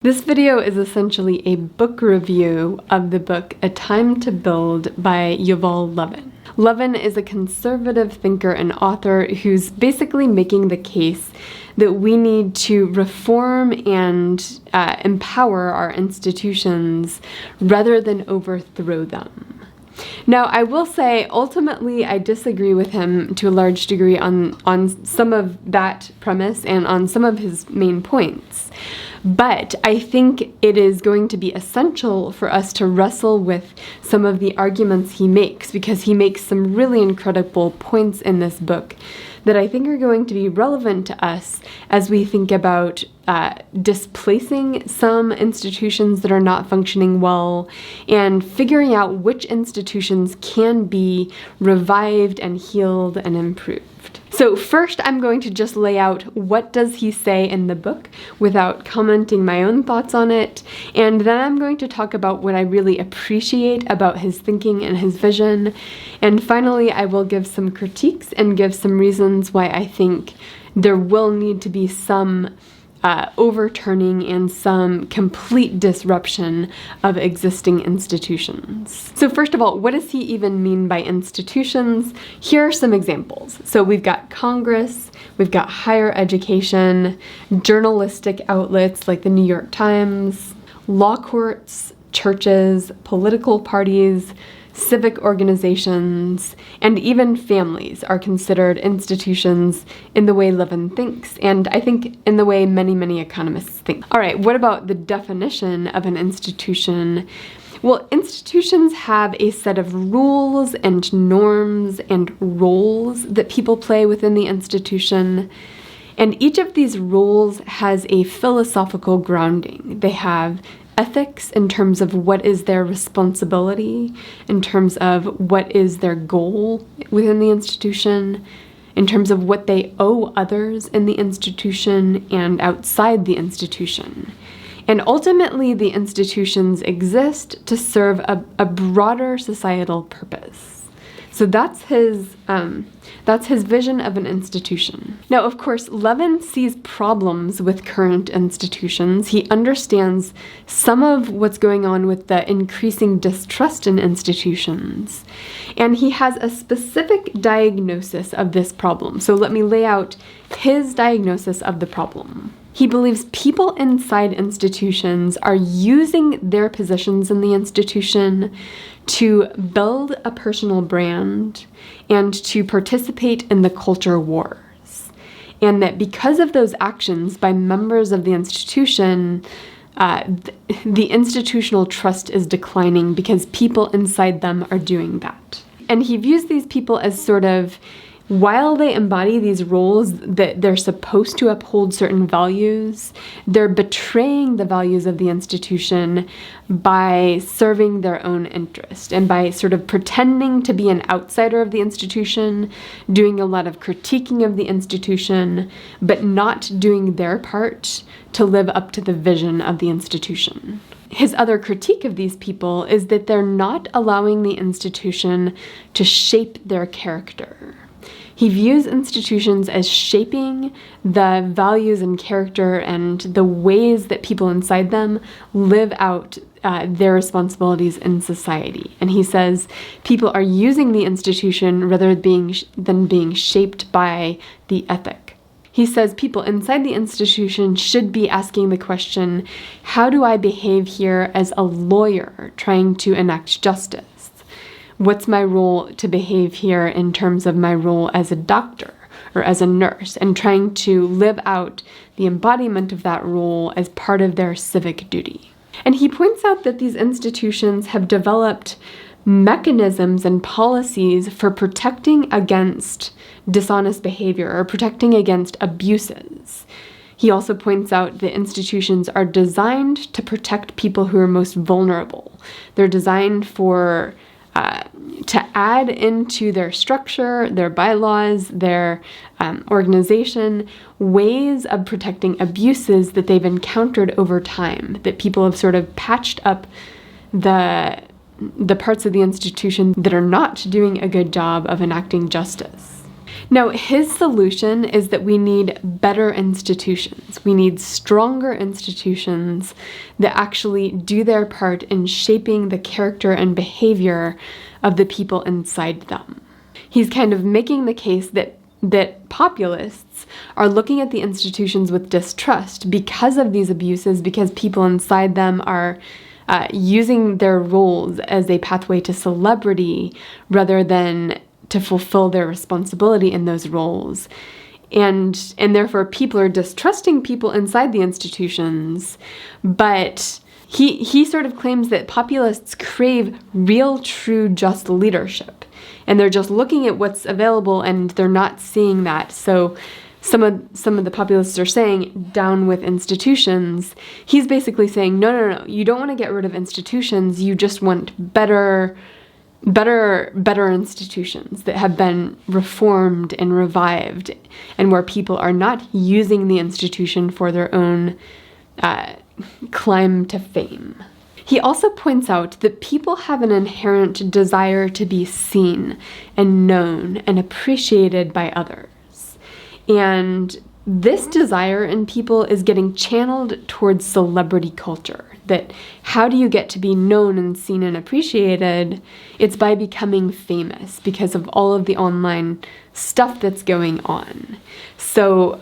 This video is essentially a book review of the book A Time to Build by Yuval Levin. Levin is a conservative thinker and author who's basically making the case that we need to reform and empower our institutions rather than overthrow them. Now, I will say, ultimately, I disagree with him to a large degree on some of that premise and on some of his main points. But I think it is going to be essential for us to wrestle with some of the arguments he makes, because he makes some really incredible points in this book that I think are going to be relevant to us as we think about displacing some institutions that are not functioning well and figuring out which institutions can be revived and healed and improved. So first, I'm going to just lay out what does he say in the book without commenting my own thoughts on it, and then I'm going to talk about what I really appreciate about his thinking and his vision, and finally I will give some critiques and give some reasons why I think there will need to be some overturning and some complete disruption of existing institutions. So first of all, what does he even mean by institutions? Here are some examples. So we've got Congress, we've got higher education, journalistic outlets like the New York Times, law courts, churches, political parties, civic organizations, and even families are considered institutions in the way Levin thinks, and I think in the way many, many economists think. All right, what about the definition of an institution? Well, institutions have a set of rules and norms and roles that people play within the institution, and each of these rules has a philosophical grounding. They have ethics in terms of what is their responsibility, in terms of what is their goal within the institution, in terms of what they owe others in the institution and outside the institution. And ultimately, the institutions exist to serve a broader societal purpose. So that's his vision of an institution. Now, of course, Levin sees problems with current institutions. He understands some of what's going on with the increasing distrust in institutions. And he has a specific diagnosis of this problem. So let me lay out his diagnosis of the problem. He believes people inside institutions are using their positions in the institution to build a personal brand and to participate in the culture wars. And that because of those actions by members of the institution, the institutional trust is declining because people inside them are doing that. And he views these people as sort of, while they embody these roles that they're supposed to uphold certain values, they're betraying the values of the institution by serving their own interest and by sort of pretending to be an outsider of the institution, doing a lot of critiquing of the institution, but not doing their part to live up to the vision of the institution. His other critique of these people is that they're not allowing the institution to shape their character. He views institutions as shaping the values and character and the ways that people inside them live out their responsibilities in society. And he says people are using the institution rather than being shaped by the ethic. He says people inside the institution should be asking the question, how do I behave here as a lawyer trying to enact justice? What's my role to behave here in terms of my role as a doctor or as a nurse, and trying to live out the embodiment of that role as part of their civic duty. And he points out that these institutions have developed mechanisms and policies for protecting against dishonest behavior or protecting against abuses. He also points out that institutions are designed to protect people who are most vulnerable. They're designed to add into their structure, their bylaws, their organization, ways of protecting abuses that they've encountered over time, that people have sort of patched up the parts of the institution that are not doing a good job of enacting justice. Now, his solution is that we need better institutions. We need stronger institutions that actually do their part in shaping the character and behavior of the people inside them. He's kind of making the case that populists are looking at the institutions with distrust because of these abuses, because people inside them are using their roles as a pathway to celebrity rather than to fulfill their responsibility in those roles. And therefore people are distrusting people inside the institutions. But he sort of claims that populists crave real, true, just leadership. And they're just looking at what's available and they're not seeing that. So some of the populists are saying, down with institutions. He's basically saying, no, you don't want to get rid of institutions. You just want better institutions that have been reformed and revived, and where people are not using the institution for their own climb to fame. He also points out that people have an inherent desire to be seen and known and appreciated by others. And this desire in people is getting channeled towards celebrity culture. That how do you get to be known and seen and appreciated? It's by becoming famous because of all of the online stuff that's going on. So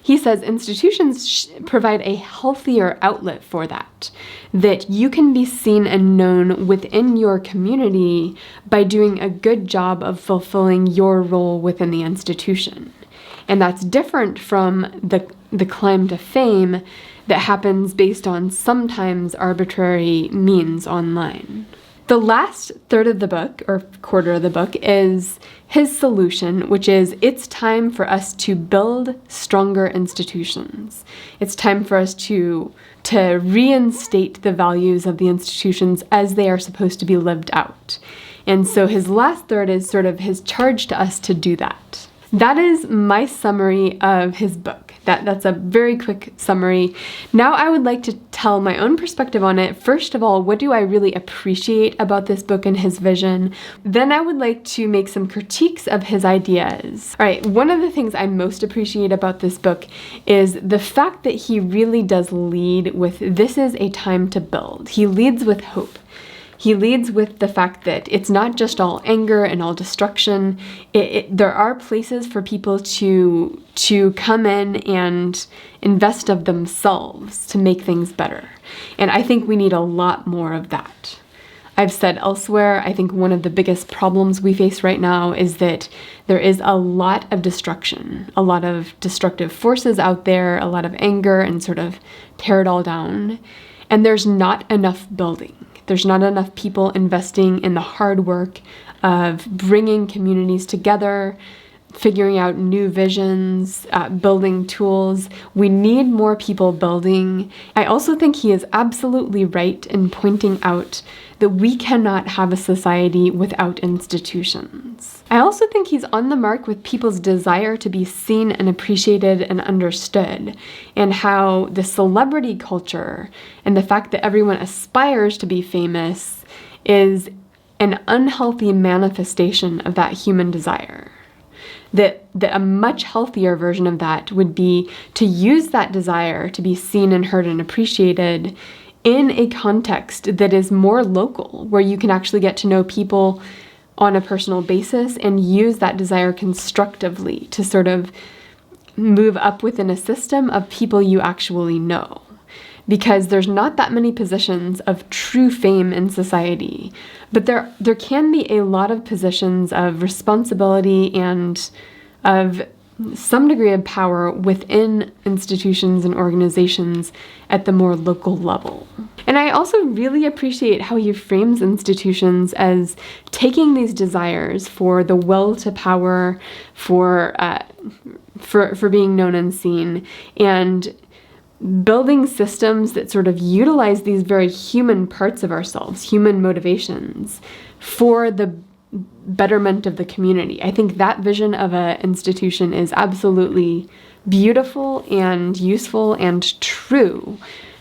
he says institutions provide a healthier outlet for that. That you can be seen and known within your community by doing a good job of fulfilling your role within the institution. And that's different from the climb to fame that happens based on sometimes arbitrary means online. The last third of the book, or quarter of the book, is his solution, which is it's time for us to build stronger institutions. It's time for us to reinstate the values of the institutions as they are supposed to be lived out. And so his last third is sort of his charge to us to do that. That is my summary of his book. That's a very quick summary. Now I would like to tell my own perspective on it. First of all, what do I really appreciate about this book and his vision? Then I would like to make some critiques of his ideas. All right, one of the things I most appreciate about this book is the fact that he really does lead with, this is a time to build. He leads with hope. He leads with the fact that it's not just all anger and all destruction. There are places for people to come in and invest of themselves to make things better. And I think we need a lot more of that. I've said elsewhere, I think one of the biggest problems we face right now is that there is a lot of destruction, a lot of destructive forces out there, a lot of anger and sort of tear it all down. And there's not enough building. There's not enough people investing in the hard work of bringing communities together, figuring out new visions, building tools. We need more people building. I also think he is absolutely right in pointing out that we cannot have a society without institutions. I also think he's on the mark with people's desire to be seen and appreciated and understood, and how the celebrity culture and the fact that everyone aspires to be famous is an unhealthy manifestation of that human desire. That a much healthier version of that would be to use that desire to be seen and heard and appreciated in a context that is more local, where you can actually get to know people on a personal basis and use that desire constructively to sort of move up within a system of people you actually know. Because there's not that many positions of true fame in society, but there can be a lot of positions of responsibility and of some degree of power within institutions and organizations at the more local level. And I also really appreciate how he frames institutions as taking these desires for the will to power, for being known and seen, and building systems that sort of utilize these very human parts of ourselves, human motivations, for the betterment of the community. I think that vision of an institution is absolutely beautiful and useful and true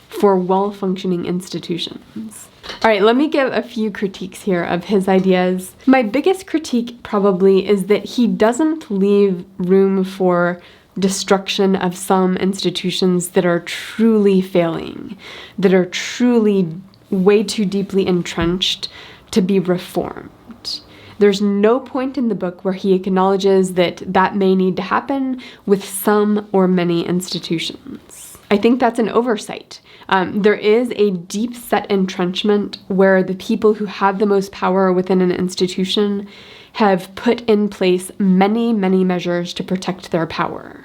for well-functioning institutions. All All right, let me give a few critiques here of his ideas. My biggest critique probably is that he doesn't leave room for destruction of some institutions that are truly failing, that are truly way too deeply entrenched to be reformed. There's no point in the book where he acknowledges that that may need to happen with some or many institutions. I think that's an oversight. There is a deep set entrenchment where the people who have the most power within an institution have put in place many, many measures to protect their power.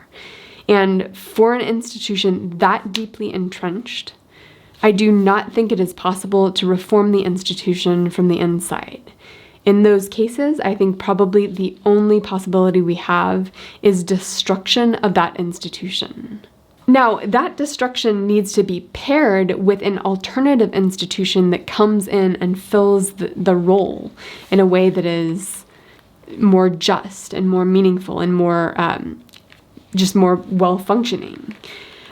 And for an institution that deeply entrenched, I do not think it is possible to reform the institution from the inside. In those cases, I think probably the only possibility we have is destruction of that institution. Now, that destruction needs to be paired with an alternative institution that comes in and fills the role in a way that is more just and more meaningful and more just more well-functioning.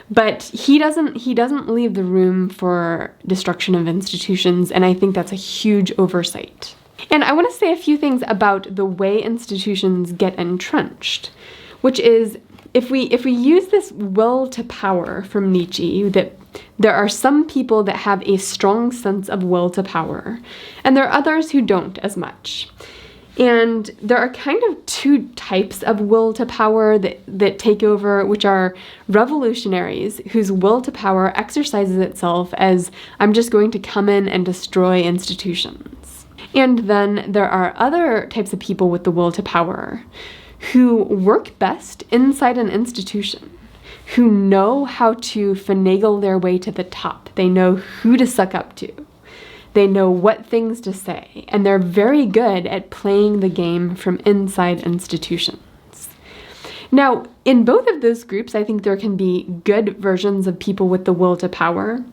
But he doesn't leave the room for destruction of institutions, and I think that's a huge oversight. And I want to say a few things about the way institutions get entrenched, which is if we use this will to power from Nietzsche, that there are some people that have a strong sense of will to power, and there are others who don't as much. And there are kind of two types of will to power that take over, which are revolutionaries whose will to power exercises itself as I'm just going to come in and destroy institutions. And then there are other types of people with the will to power who work best inside an institution, who know how to finagle their way to the top. They know who to suck up to. They know what things to say, and they're very good at playing the game from inside institutions. Now, in both of those groups, I think there can be good versions of people with the will to power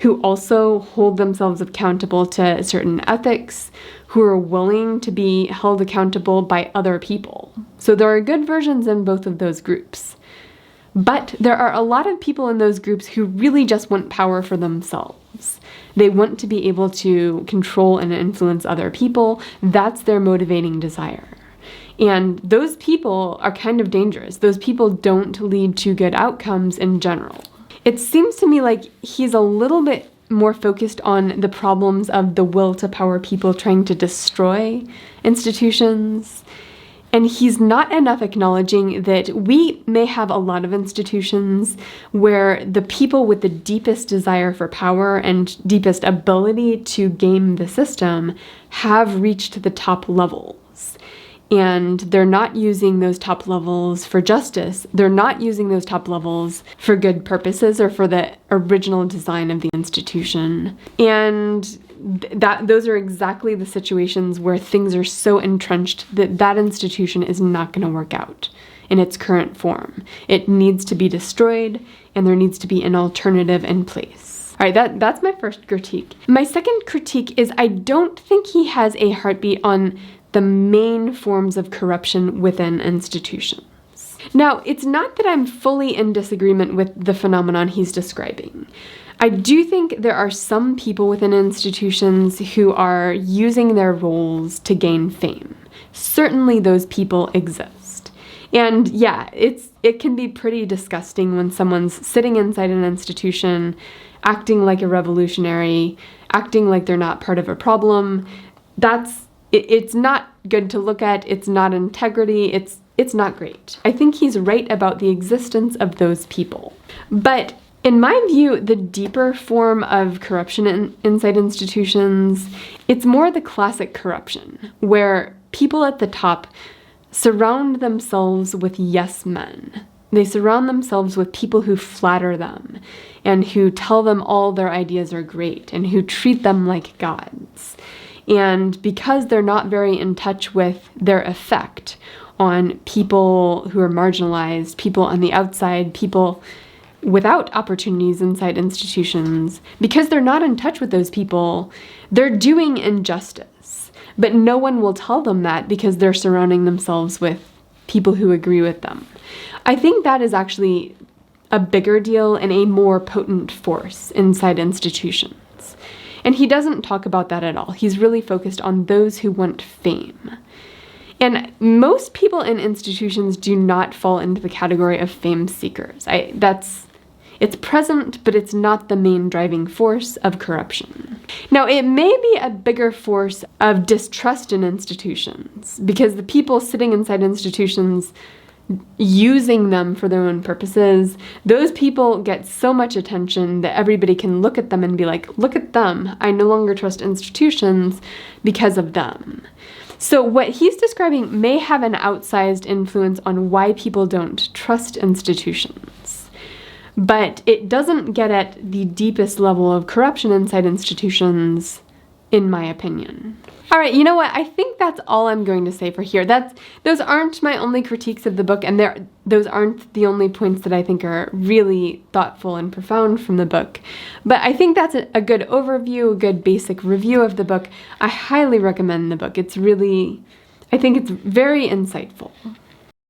who also hold themselves accountable to certain ethics, who are willing to be held accountable by other people. So there are good versions in both of those groups. But there are a lot of people in those groups who really just want power for themselves. They want to be able to control and influence other people. That's their motivating desire. And those people are kind of dangerous. Those people don't lead to good outcomes in general. It seems to me like he's a little bit more focused on the problems of the will to power people trying to destroy institutions. And he's not enough acknowledging that we may have a lot of institutions where the people with the deepest desire for power and deepest ability to game the system have reached the top levels. And they're not using those top levels for justice. They're not using those top levels for good purposes or for the original design of the institution. And those are exactly the situations where things are so entrenched that that institution is not going to work out in its current form. It needs to be destroyed, and there needs to be an alternative in place. All right, that's my first critique. My second critique is I don't think he has a heartbeat on the main forms of corruption within institutions. Now, it's not that I'm fully in disagreement with the phenomenon he's describing. I do think there are some people within institutions who are using their roles to gain fame. Certainly those people exist. And yeah, it can be pretty disgusting when someone's sitting inside an institution, acting like a revolutionary, acting like they're not part of a problem. It's not good to look at. It's not integrity. It's not great. I think he's right about the existence of those people. But in my view, the deeper form of corruption inside institutions, it's more the classic corruption, where people at the top surround themselves with yes men. They surround themselves with people who flatter them and who tell them all their ideas are great and who treat them like gods. And because they're not very in touch with their effect on people who are marginalized, people on the outside, people without opportunities inside institutions, because they're not in touch with those people, they're doing injustice. But no one will tell them that because they're surrounding themselves with people who agree with them. I think that is actually a bigger deal and a more potent force inside institutions. And he doesn't talk about that at all. He's really focused on those who want fame. And most people in institutions do not fall into the category of fame seekers. It's present, but it's not the main driving force of corruption. Now, it may be a bigger force of distrust in institutions, because the people sitting inside institutions using them for their own purposes, those people get so much attention that everybody can look at them and be like, look at them, I no longer trust institutions because of them. So what he's describing may have an outsized influence on why people don't trust institutions. But it doesn't get at the deepest level of corruption inside institutions, in my opinion. All right, you know what? I think that's all I'm going to say for here. Those aren't my only critiques of the book, and those aren't the only points that I think are really thoughtful and profound from the book. But I think that's a good overview, a good basic review of the book. I highly recommend the book. I think it's very insightful.